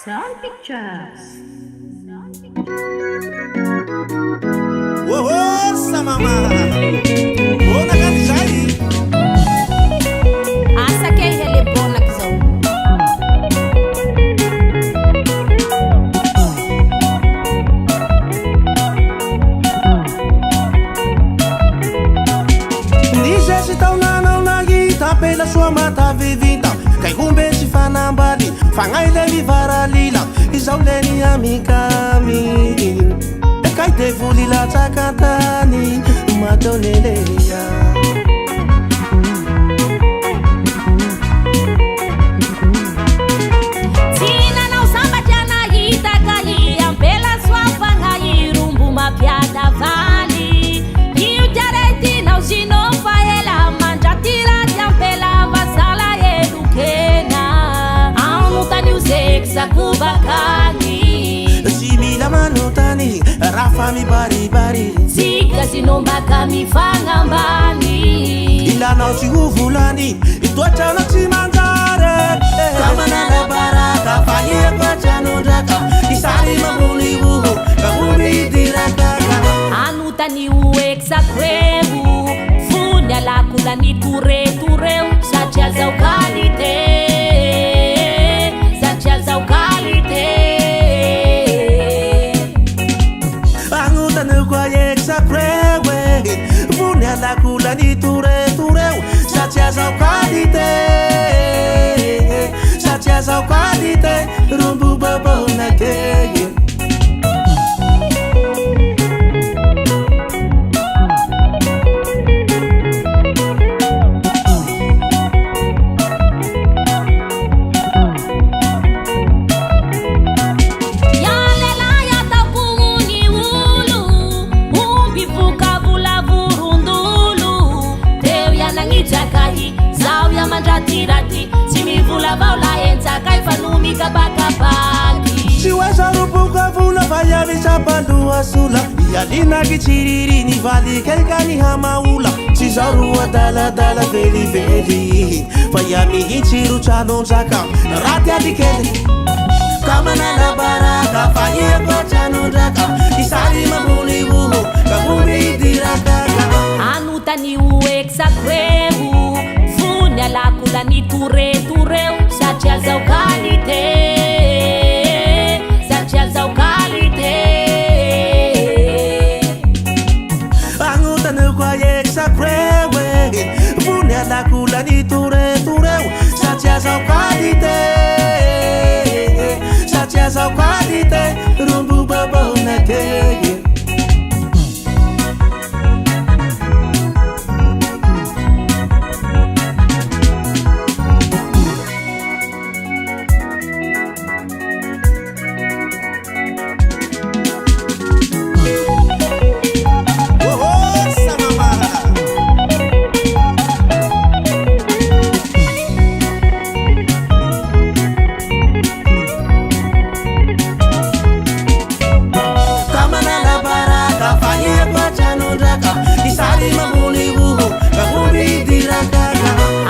Sound Pictures. Ohosa mama, bona kanizay. Asa kay helebona kizao. Nisy taonanao nahita pela soa matavivinta kay humbe tsy fanambady fagnay le mivaralila izao le ny amikamy kay devoly latsakantany matoneleya Sinanao sambatry anahita kay ampela soa fagnahy rombo mapiada valy io tiaretinao sinao fa ela mandratiraty ampela vasala edokena anotanio zeky sakobakany si mila manotany rafa mibaribary sika sinombaka mifagnambany ilanao tsy ho volany itoatrana tsy manjary kamanana baraka fahiakoatranondraka isary mamony oho kahombidirakaka anotanio eky sakoevo fony alakola ny toretoreo satria zao kalite satria zao kalite anotanio koa eky sakrewe fony alakola ny toretoreo satria zao kalite satria zao kalite rombo babonakeye mandratirati tsy mivolavao la entsakay fa no mikabakabaky tsy oeza roboka vola fa iavitsapaloha sola ialinaky tsiriry ny valikeka ny hamaola tsy zao roa daladala velively fa ia mihitsy ro tranondraka raty alikely ka manana baraka fa iako tranondraka isary mamony oho ka hombidirakaka anotanio eky sakoevo fony alakola ny toretoreo satria zao kalite satria zao kalite anotanio koa eky sakrewe fony alakola ny toretoreo satria zao kalite satria zao kalite rombo babonakeye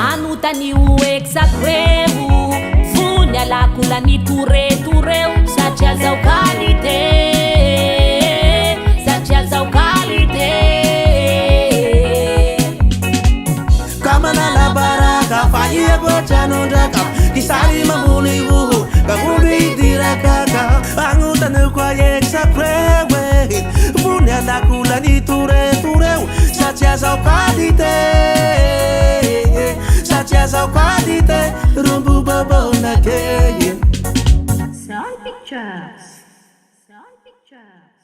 anotanio eky sakoevo fony alakola ny toretoreo satria zao kalite satria zao kalite ka manana baraka fa iako-tranondraka isary mamony oho ka hombidirakaka anotanio koa eky sakrewe fony alakola ny toretoreo satria zao kalite satria zao kalite rombo babonakeye Sound Pictures. Sound Pictures.